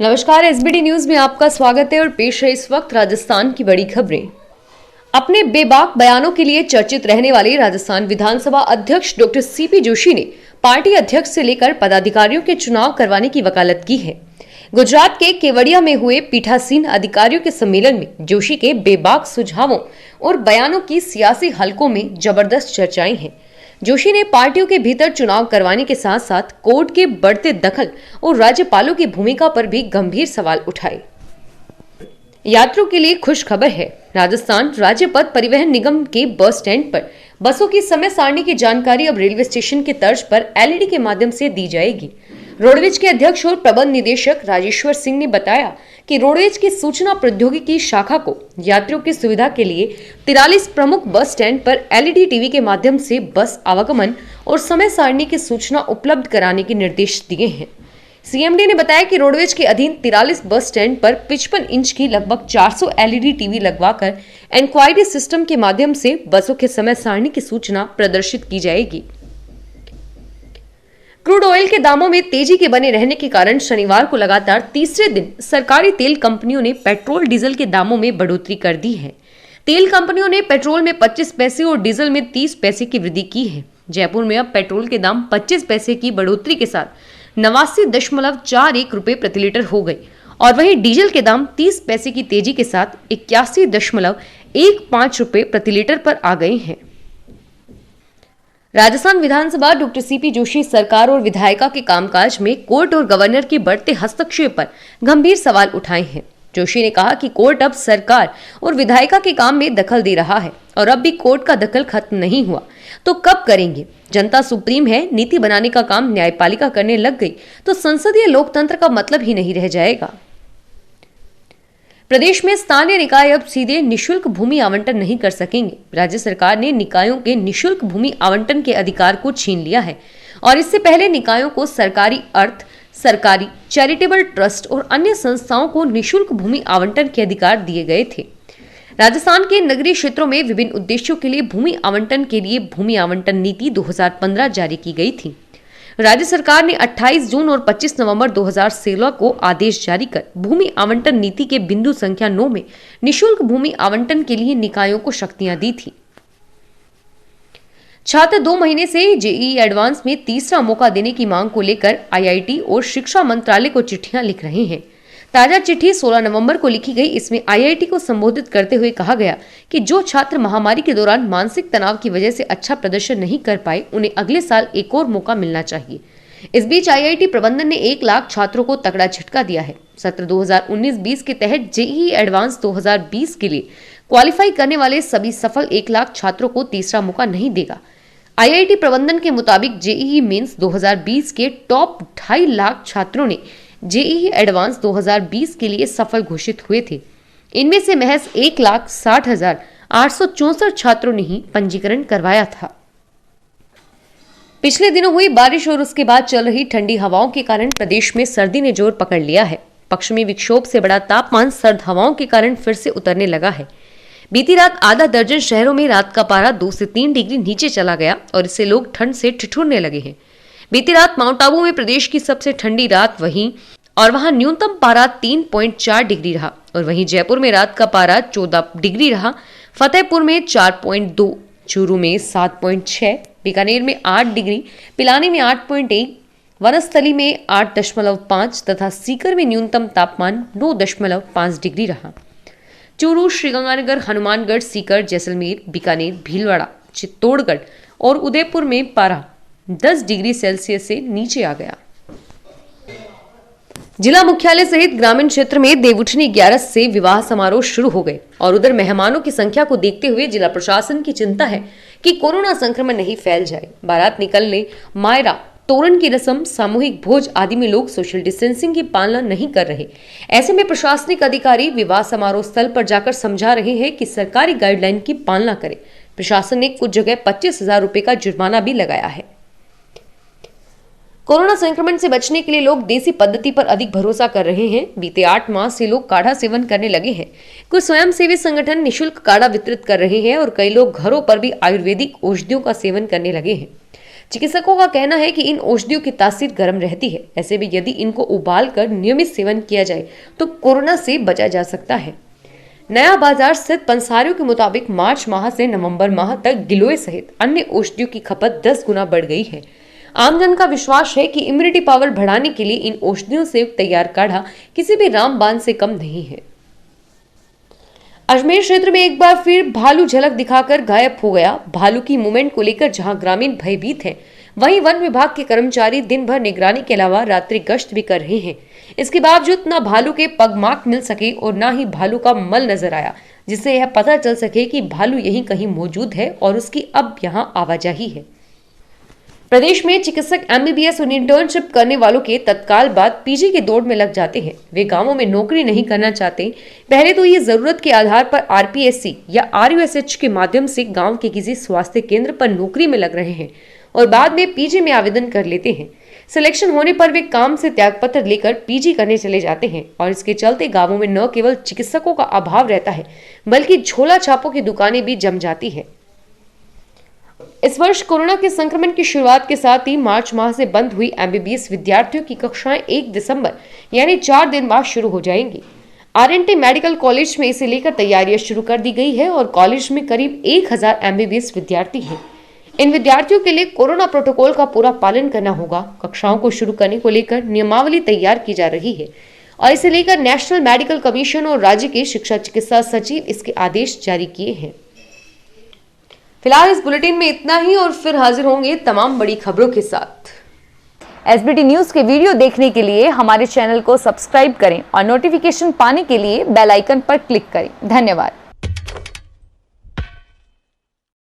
नमस्कार, SBT news में आपका स्वागत है और पेश है इस वक्त राजस्थान की बड़ी खबरें। अपने बेबाक बयानों के लिए चर्चित रहने वाले राजस्थान विधानसभा अध्यक्ष डॉक्टर सीपी जोशी ने पार्टी अध्यक्ष से लेकर पदाधिकारियों के चुनाव करवाने की वकालत की है। गुजरात के केवड़िया में हुए पीठासीन अधिकारियों के सम्मेलन में जोशी के बेबाक सुझावों और बयानों की सियासी हलकों में जबरदस्त चर्चाएं हैं। जोशी ने पार्टियों के भीतर चुनाव करवाने के साथ साथ कोर्ट के बढ़ते दखल और राज्यपालों की भूमिका पर भी गंभीर सवाल उठाए। यात्रियों के लिए खुश खबर है। राजस्थान राज्य पथ परिवहन निगम के बस स्टैंड पर बसों की समय सारणी की जानकारी अब रेलवे स्टेशन के तर्ज पर एलईडी के माध्यम से दी जाएगी। रोडवेज के अध्यक्ष और प्रबंध निदेशक राजेश्वर सिंह ने बताया कि रोडवेज की सूचना प्रौद्योगिकी शाखा को यात्रियों की सुविधा के लिए 43 प्रमुख बस स्टैंड पर एलईडी टीवी के माध्यम से बस आवागमन और समय सारणी की सूचना उपलब्ध कराने के निर्देश दिए हैं। सीएमडी ने बताया कि रोडवेज के अधीन 43 बस स्टैंड पर 55 इंच की लगभग 400 एलईडी टीवी लगवाकर इंक्वायरी सिस्टम के माध्यम से बसों के समय सारणी की सूचना प्रदर्शित की जाएगी। क्रूड ऑयल के दामों में तेजी के बने रहने के कारण शनिवार को लगातार तीसरे दिन सरकारी तेल कंपनियों ने पेट्रोल डीजल के दामों में बढ़ोतरी कर दी है। तेल कंपनियों ने पेट्रोल में 25 पैसे और डीजल में 30 पैसे की वृद्धि की है। जयपुर में अब पेट्रोल के दाम 25 पैसे की बढ़ोतरी के साथ 89.41 रुपए प्रति लीटर हो गए और वहीं डीजल के दाम 30 पैसे की तेजी के साथ 81.15 रुपए प्रति लीटर पर आ गए हैं। राजस्थान विधानसभा डॉक्टर सीपी जोशी सरकार और विधायिका के कामकाज में कोर्ट और गवर्नर के बढ़ते हस्तक्षेप पर गंभीर सवाल उठाए हैं। जोशी ने कहा कि कोर्ट अब सरकार और विधायिका के काम में दखल दे रहा है और अब भी कोर्ट का दखल खत्म नहीं हुआ तो कब करेंगे। जनता सुप्रीम है, नीति बनाने का काम न्यायपालिका करने लग गई तो संसदीय लोकतंत्र का मतलब ही नहीं रह जाएगा। प्रदेश में स्थानीय निकाय अब सीधे निशुल्क भूमि आवंटन नहीं कर सकेंगे। राज्य सरकार ने निकायों के निशुल्क भूमि आवंटन के अधिकार को छीन लिया है और इससे पहले निकायों को सरकारी अर्थ, सरकारी चैरिटेबल ट्रस्ट और अन्य संस्थाओं को निशुल्क भूमि आवंटन के अधिकार दिए गए थे। राजस्थान के नगरीय क्षेत्रों में विभिन्न उद्देश्यों के लिए भूमि आवंटन के लिए भूमि आवंटन नीति 2015 जारी की गई थी। राज्य सरकार ने 28 जून और 25 नवंबर 2016 को आदेश जारी कर भूमि आवंटन नीति के बिंदु संख्या 9 में निशुल्क भूमि आवंटन के लिए निकायों को शक्तियां दी थी। छात्र 2 महीने से जेईई एडवांस में तीसरा मौका देने की मांग को लेकर आईआईटी और शिक्षा मंत्रालय को चिट्ठियां लिख रहे हैं। ताजा चिट्ठी 16 नवंबर को लिखी गई। इसमें आईआईटी को संबोधित करते हुए कहा गया कि जो छात्र महामारी के दौरान मानसिक तनाव की वजह से अच्छा प्रदर्शन नहीं कर पाए उन्हें अगले साल एक और मौका मिलना चाहिए। इस बीच आईआईटी प्रबंधन ने 1 लाख छात्रों को तगड़ा झटका दिया है। सत्र 2019-20 के तहत जेईई एडवांस 2020 के लिए क्वालिफाई करने वाले सभी सफल 1 लाख छात्रों को तीसरा मौका नहीं देगा। आईआईटी प्रबंधन के मुताबिक जेईई मेंस 2020 के टॉप 2.5 लाख छात्रों ने जेईई एडवांस 2020 के लिए सफल घोषित हुए थे। इनमें से महज 1,60,864 छात्रों ने ही पंजीकरण करवाया था। पिछले दिनों हुई बारिश और उसके बाद चल रही ठंडी हवाओं के कारण प्रदेश में सर्दी ने जोर पकड़ लिया है। पश्चिमी विक्षोभ से बड़ा तापमान सर्द हवाओं के कारण फिर से उतरने लगा है। बीती रात आधा दर्जन शहरों में रात का पारा 2 से 3 डिग्री नीचे चला गया और इससे लोग ठंड से ठिठुरने लगे हैं। बीती रात माउंट आबू में प्रदेश की सबसे ठंडी रात वहां न्यूनतम पारा 3.4 डिग्री रहा और वहीं जयपुर में रात का पारा 14 डिग्री रहा। फतेहपुर में 4.2, चूरू में 7.6, बीकानेर में 8 डिग्री, पिलानी में 8.1, वनस्थली में 8.5 तथा सीकर में न्यूनतम तापमान 9.5 डिग्री रहा। चूरू, श्रीगंगानगर, हनुमानगढ़, सीकर, जैसलमेर, बीकानेर, भीलवाड़ा, चित्तौड़गढ़ और उदयपुर में पारा 10 डिग्री सेल्सियस से नीचे आ गया। जिला मुख्यालय सहित ग्रामीण क्षेत्र में देवउठनी 11 से विवाह समारोह शुरू हो गए और उधर मेहमानों की संख्या को देखते हुए जिला प्रशासन की चिंता है कि कोरोना संक्रमण नहीं फैल जाए। बारात निकलने, मायरा, तोरण की रस्म, सामूहिक भोज आदि में लोग सोशल डिस्टेंसिंग की पालना नहीं कर रहे। ऐसे में प्रशासनिक अधिकारी विवाह समारोह स्थल पर जाकर समझा रहे हैं कि सरकारी गाइडलाइन की पालना करें। प्रशासन ने कुछ जगह 25,000 रुपए का जुर्माना भी लगाया है। कोरोना संक्रमण से बचने के लिए लोग देसी पद्धति पर अधिक भरोसा कर रहे हैं। बीते 8 माह से लोग काढ़ा सेवन करने लगे हैं। कुछ स्वयंसेवी संगठन निशुल्क काढ़ा वितरित कर रहे हैं और कई लोग घरों पर भी आयुर्वेदिक औषधियों का सेवन करने लगे हैं। चिकित्सकों का कहना है कि इन औषधियों की तासीर गर्म रहती है। ऐसे में यदि इनको उबाल कर नियमित सेवन किया जाए तो कोरोना से बचा जा सकता है। नया बाजार स्थित पंसारियों के मुताबिक मार्च माह से नवंबर माह तक गिलोय सहित अन्य औषधियों की खपत 10 गुना बढ़ गई है। आमजन का विश्वास है कि इम्यूनिटी पावर बढ़ाने के लिए इन औषधियों से तैयार काढ़ा किसी भी रामबाण से कम नहीं है। अजमेर क्षेत्र में एक बार फिर भालू झलक दिखाकर गायब हो गया। भालू की मूवमेंट को लेकर जहां ग्रामीण भयभीत हैं, वहीं वन विभाग के कर्मचारी दिन भर निगरानी के अलावा रात्रि गश्त भी कर रहे हैं। इसके बावजूद न भालू के पगमार्क मिल सके और न ही भालू का मल नजर आया, जिससे यह पता चल सके कि भालू यहीं कहीं मौजूद है और उसकी अब यहां आवाजाही है। प्रदेश में चिकित्सक एमबीबीएस और इंटर्नशिप करने वालों के तत्काल बाद पीजी के दौड़ में लग जाते हैं। वे गांवों में नौकरी नहीं करना चाहते। पहले तो ये जरूरत के आधार पर आरपीएससी या आरयूएसएच के माध्यम से गांव के किसी स्वास्थ्य केंद्र पर नौकरी में लग रहे हैं और बाद में पीजी में आवेदन कर लेते हैं। सिलेक्शन होने पर वे काम से त्यागपत्र लेकर पीजी करने चले जाते हैं और इसके चलते गांवों में न केवल चिकित्सकों का अभाव रहता है, बल्कि झोला छापों की दुकानें भी जम जाती है। इस वर्ष कोरोना के संक्रमण की शुरुआत के साथ ही मार्च माह से बंद हुई एमबीबीएस विद्यार्थियों की कक्षाएं 1 दिसंबर यानी 4 दिन बाद शुरू हो जाएंगी। आरएनटी मेडिकल कॉलेज में इसे लेकर तैयारियां शुरू कर दी गई है और कॉलेज में करीब 1000 एमबीबीएस विद्यार्थी हैं। इन विद्यार्थियों के लिए कोरोना प्रोटोकॉल का पूरा पालन करना होगा। कक्षाओं को शुरू करने को लेकर नियमावली तैयार की जा रही है और इसे लेकर नेशनल मेडिकल कमीशन और राज्य के शिक्षा चिकित्सा सचिव इसके आदेश जारी किए हैं। फिलहाल इस बुलेटिन में इतना ही और फिर हाजिर होंगे तमाम बड़ी खबरों के साथ। एसबीटी न्यूज के वीडियो देखने के लिए हमारे चैनल को सब्सक्राइब करें और नोटिफिकेशन पाने के लिए बेल आइकन पर क्लिक करें। धन्यवाद।